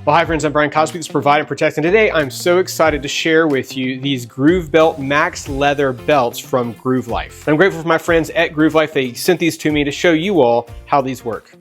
Well, hi friends, I'm Brian Cosby, this is Provide and Protect, and today I'm so excited to share with you these Groove Belt Max Leather belts from Groove Life. I'm grateful for my friends at Groove Life. They sent these to me to show you all how these work.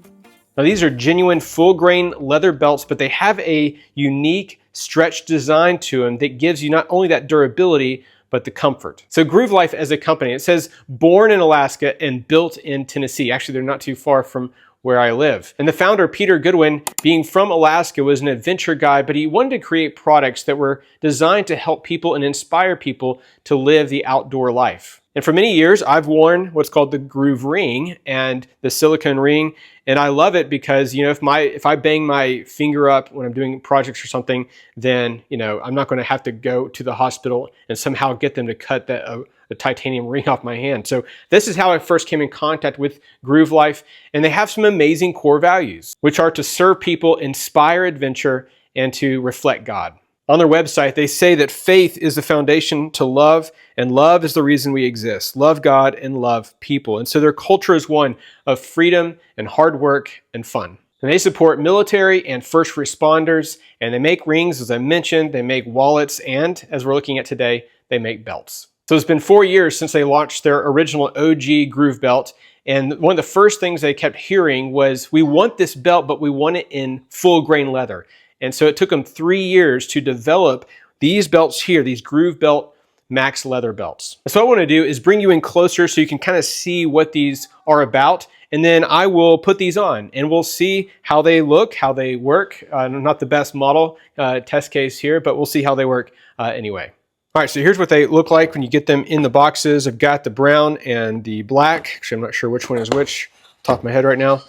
Now these are genuine full grain leather belts, but they have a unique stretch design to them that gives you not only that durability, but the comfort. So Groove Life as a company, it says born in Alaska and built in Tennessee. Actually, they're not too far from where I live. And the founder, Peter Goodwin, being from Alaska, was an adventure guy, but he wanted to create products that were designed to help people and inspire people to live the outdoor life. And for many years, I've worn what's called the Groove Ring and the silicone ring. And I love it because, you know, if I bang my finger up when I'm doing projects or something, then, you know, I'm not going to have to go to the hospital and somehow get them to cut the titanium ring off my hand. So this is how I first came in contact with Groove Life. And they have some amazing core values, which are to serve people, inspire adventure, and to reflect God. On their website, they say that faith is the foundation to love, and love is the reason we exist. Love God and love people. And so their culture is one of freedom and hard work and fun. And they support military and first responders, and they make rings, as I mentioned, they make wallets, and as we're looking at today, they make belts. So it's been 4 years since they launched their original OG Groove belt. And one of the first things they kept hearing was, we want this belt, but we want it in full grain leather. And so it took them 3 years to develop these belts here, these Groove Belt Max Leather belts. So what I want to do is bring you in closer so you can kind of see what these are about. And then I will put these on and we'll see how they look, how they work. Not the best model test case here, but we'll see how they work anyway. All right, so here's what they look like when you get them in the boxes. I've got the brown and the black. Actually, I'm not sure which one is which, top of my head right now.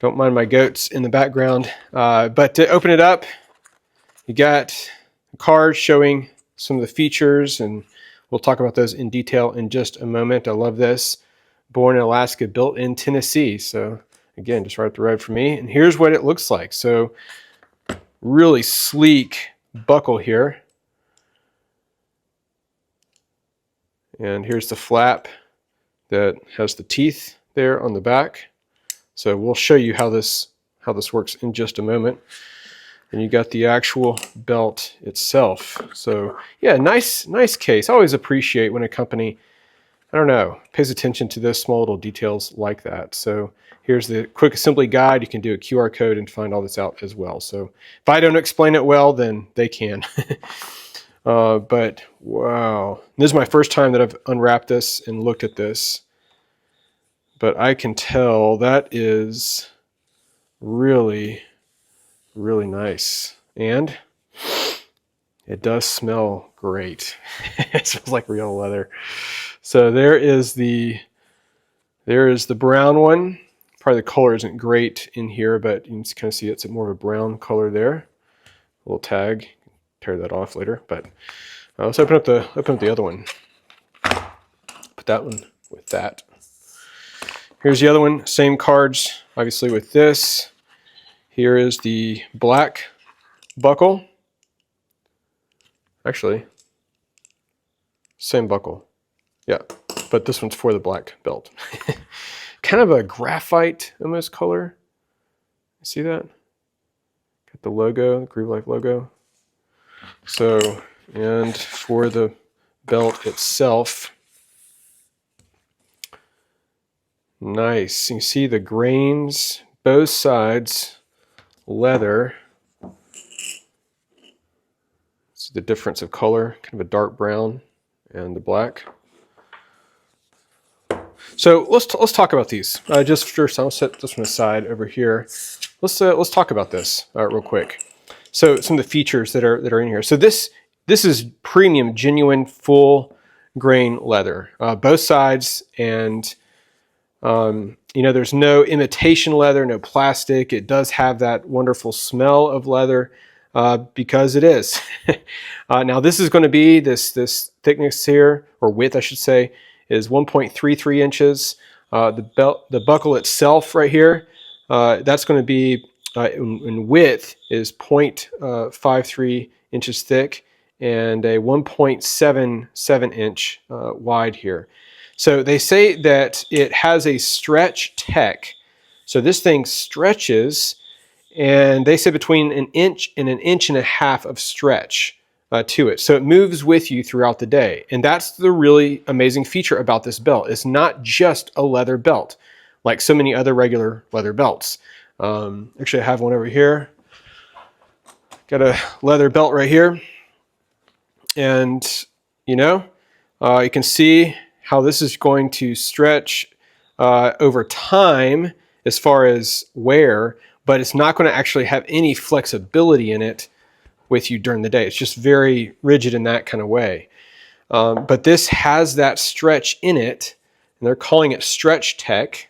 Don't mind my goats in the background. But to open it up, you got a card showing some of the features, and we'll talk about those in detail in just a moment. I love this. Born in Alaska, built in Tennessee. So again, just right up the road for me. And here's what it looks like. So really sleek buckle here. And here's the flap that has the teeth there on the back. So we'll show you how this works in just a moment. And you got the actual belt itself. So yeah, nice case. I always appreciate when a company, I don't know, pays attention to those small little details like that. So here's the quick assembly guide. You can do a QR code and find all this out as well. So if I don't explain it well, then they can. But wow, this is my first time that I've unwrapped this and looked at this. But I can tell that is really, really nice. And it does smell great. It smells like real leather. So there is the brown one. Probably the color isn't great in here, but you can kind of see it's more of a brown color there. A little tag. Tear that off later. But let's open up the other one. Put that one with that. Here's the other one, same cards, obviously with this. Here is the black buckle. Actually, same buckle. Yeah, but this one's for the black belt. Kind of a graphite almost color. See that? Got the logo, the Groove Life logo. So, and for the belt itself, nice. You see the grains, both sides, leather. See the difference of color, kind of a dark brown and the black. So let's talk about these. Just first, I'll set this one aside over here. Let's talk about this real quick. So some of the features that are in here. So this is premium, genuine, full grain leather, both sides, and you know, there's no imitation leather, no plastic. It does have that wonderful smell of leather because it is. Now this is going to be this thickness here, or width I should say, is 1.33 inches. The buckle itself right here, that's going to be in width is 0.53 inches thick and a 1.77 inch wide here. So they say that it has a stretch tech. So this thing stretches and they say between an inch and an inch and a half of stretch to it. So it moves with you throughout the day. And that's the really amazing feature about this belt. It's not just a leather belt like so many other regular leather belts. Actually, I have one over here. Got a leather belt right here. And, you know, you can see how this is going to stretch over time as far as wear, but it's not going to actually have any flexibility in it with you during the day. It's just very rigid in that kind of way. But this has that stretch in it, and they're calling it Stretch Tech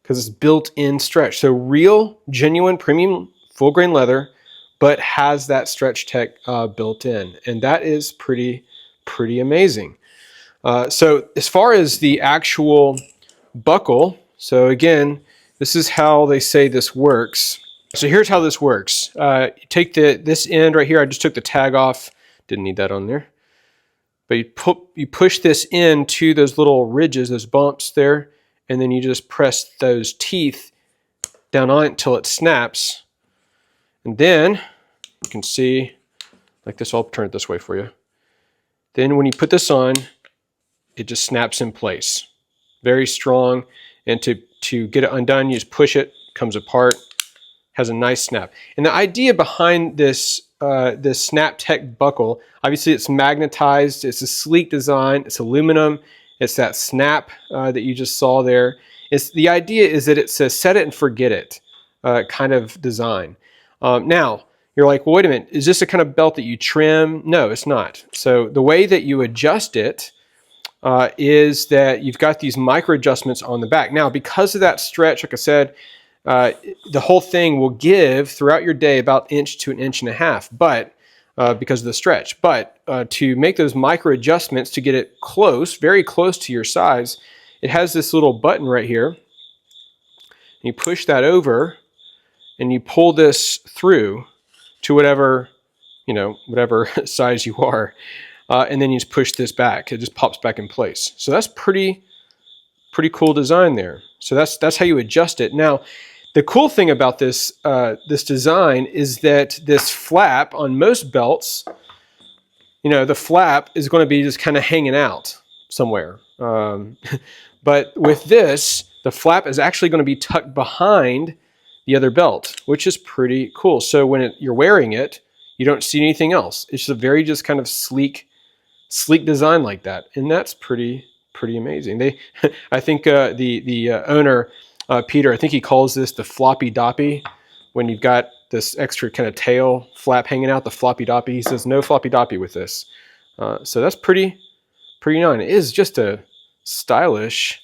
because it's built-in stretch. So real, genuine, premium, full-grain leather, but has that Stretch Tech built in. And that is pretty amazing. So as far as the actual buckle, so again, this is how they say this works. So here's how this works. You take this end right here. I just took the tag off. Didn't need that on there. But you push this into those little ridges, those bumps there, and then you just press those teeth down on it until it snaps. And then you can see, like this, I'll turn it this way for you. Then when you put this on, it just snaps in place. Very strong. And to get it undone, you just push it, comes apart, has a nice snap. And the idea behind this this Snap Tech buckle, obviously it's magnetized, it's a sleek design, it's aluminum, it's that snap that you just saw there. The idea is that it's a set it and forget it kind of design. Now, you're like, well, wait a minute, is this a kind of belt that you trim? No, it's not. So the way that you adjust it is that you've got these micro adjustments on the back. Now, because of that stretch, like I said, the whole thing will give throughout your day about inch to an inch and a half, but because of the stretch. But to make those micro adjustments to get it close, very close to your size, it has this little button right here. You push that over and you pull this through to whatever, whatever size you are. And then you just push this back. It just pops back in place. So that's pretty cool design there. So that's how you adjust it. Now, the cool thing about this this design is that this flap on most belts, the flap is going to be just kind of hanging out somewhere. But with this, the flap is actually going to be tucked behind the other belt, which is pretty cool. So when you're wearing it, you don't see anything else. It's just a very just kind of sleek design like that, and that's pretty amazing. I think the owner Peter, I think he calls this the floppy doppy. When you've got this extra kind of tail flap hanging out, the floppy doppy. He says no floppy doppy with this. So that's pretty nice. It is just a stylish,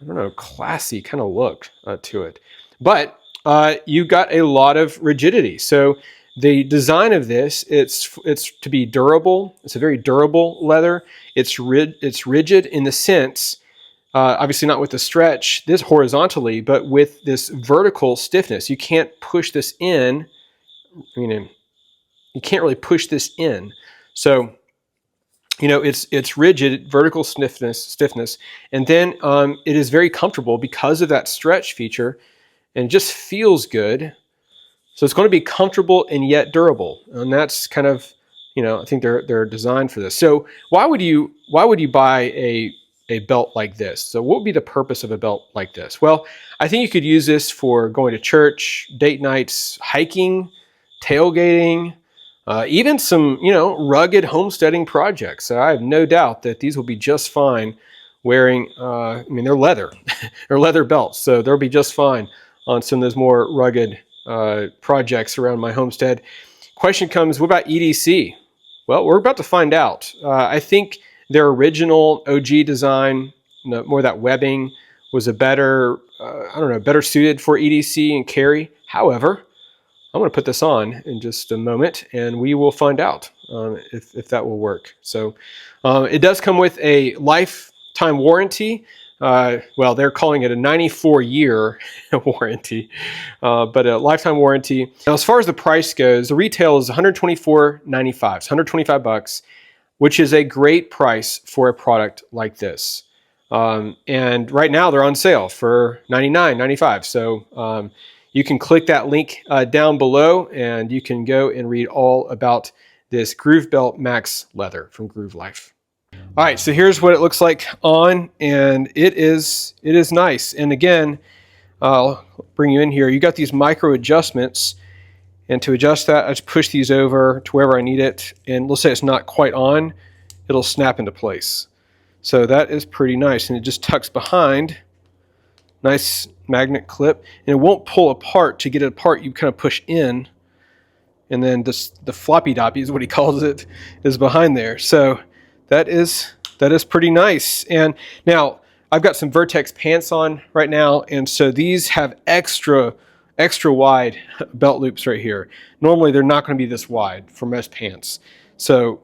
I don't know, classy kind of look to it. But you got a lot of rigidity. So the design of this, it's to be durable. It's a very durable leather. It's rigid in the sense, obviously not with the stretch, this horizontally, but with this vertical stiffness. You can't push this in. You can't really push this in. So, it's rigid, vertical stiffness, and then it is very comfortable because of that stretch feature, and just feels good. So it's going to be comfortable and yet durable, and that's kind of, I think they're designed for this. So why would you buy a belt like this? So what would be the purpose of a belt like this? Well, I think you could use this for going to church, date nights, hiking, tailgating, even some rugged homesteading projects. So I have no doubt that these will be just fine wearing. They're leather, they're leather belts, so they'll be just fine on some of those more rugged projects around my homestead. Question comes, what about EDC? Well, we're about to find out. I think their original OG design, more that webbing, was a better suited for EDC and carry. However, I'm going to put this on in just a moment, and we will find out if that will work. So it does come with a lifetime warranty. Well, they're calling it a 94-year warranty, but a lifetime warranty. Now, as far as the price goes, the retail is $124.95. It's $125, which is a great price for a product like this. And right now they're on sale for $99.95. So you can click that link down below and you can go and read all about this Groove Belt Max Leather from Groove Life. All right, so here's what it looks like on, and it is nice. And again, I'll bring you in here. You got these micro adjustments, and to adjust that, I just push these over to wherever I need it. And let's say it's not quite on, it'll snap into place. So that is pretty nice, and it just tucks behind. Nice magnet clip, and it won't pull apart. To get it apart, you kind of push in, and then the floppy doppy is what he calls it, is behind there. So that is pretty nice. And now I've got some Vertex pants on right now, and so these have extra wide belt loops right here. Normally they're not going to be this wide for most pants. So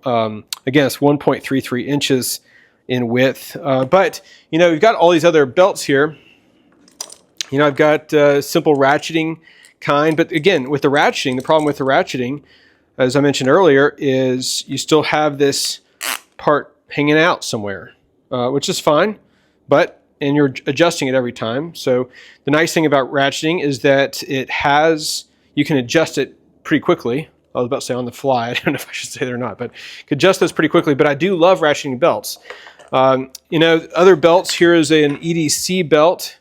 again, it's 1.33 inches in width. But you know, we've got all these other belts here. You know, I've got simple ratcheting kind, but again, with the ratcheting, the problem with the ratcheting, as I mentioned earlier, is you still have this part hanging out somewhere, which is fine, and you're adjusting it every time. So the nice thing about ratcheting is that you can adjust it pretty quickly. I was about to say on the fly. I don't know if I should say that or not, but you can adjust those pretty quickly. But I do love ratcheting belts. You know, other belts, here is an EDC belt.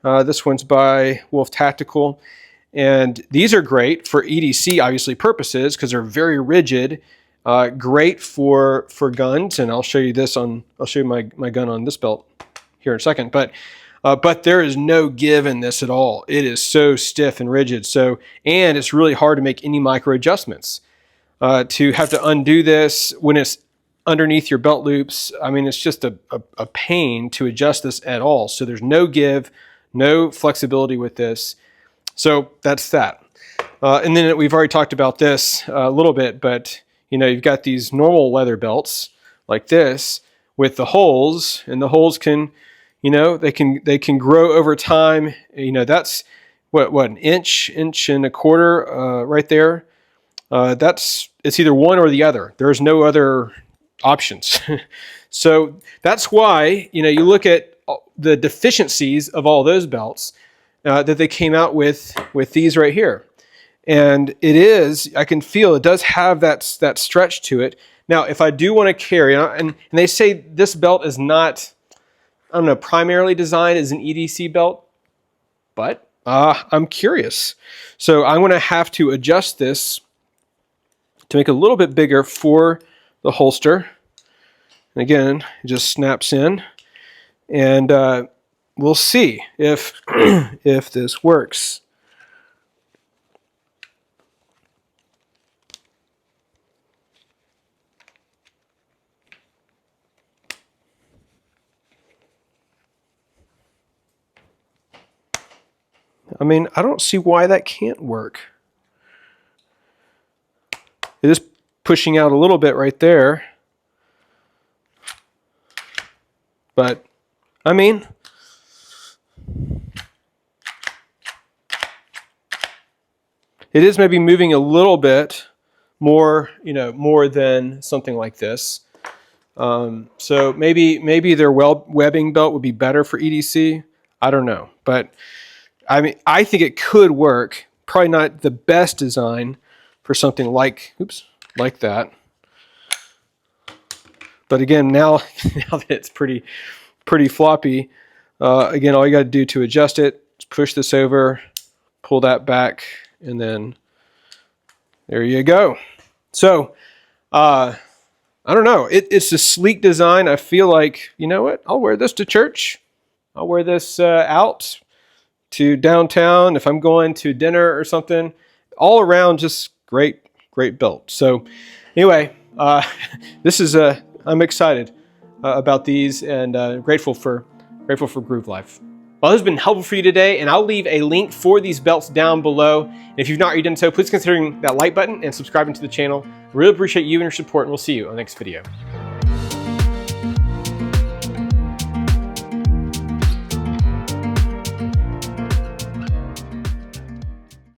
This one's by Wolf Tactical, and these are great for EDC, obviously, purposes, because they're very rigid. Great for guns, and I'll show you my gun on this belt here in a second. But there is no give in this at all. It is so stiff and rigid. And it's really hard to make any micro adjustments. To have to undo this when it's underneath your belt loops, I mean, it's just a pain to adjust this at all. So there's no give, no flexibility with this. So that's that. And then we've already talked about this a little bit, but you know, you've got these normal leather belts like this with the holes, and the holes can, you know, they can grow over time. You know, that's what an inch and a quarter right there. It's either one or the other. There's no other options. So that's why, you know, you look at the deficiencies of all those belts that they came out with these right here. And I can feel it does have that stretch to it. Now, if I do want to carry, and they say this belt is not, I don't know, primarily designed as an EDC belt, but I'm curious. So I'm going to have to adjust this to make it a little bit bigger for the holster. And again, it just snaps in. And we'll see if this works. I mean, I don't see why that can't work. It is pushing out a little bit right there. But I mean, it is maybe moving a little bit more, you know, more than something like this. So maybe their webbing belt would be better for EDC. I don't know, but I mean, I think it could work. Probably not the best design for something like that. But again, now that it's pretty floppy, again, all you got to do to adjust it is push this over, pull that back, and then there you go. So I don't know. It's a sleek design. I feel like, you know what? I'll wear this to church. I'll wear this out to downtown if I'm going to dinner or something. All around, just great belt. So anyway, I'm excited about these, and grateful for Groove Life. Well, this has been helpful for you today, and I'll leave a link for these belts down below. And if you've not already done so, please consider that like button and subscribing to the channel. Really appreciate you and your support, and we'll see you on the next video.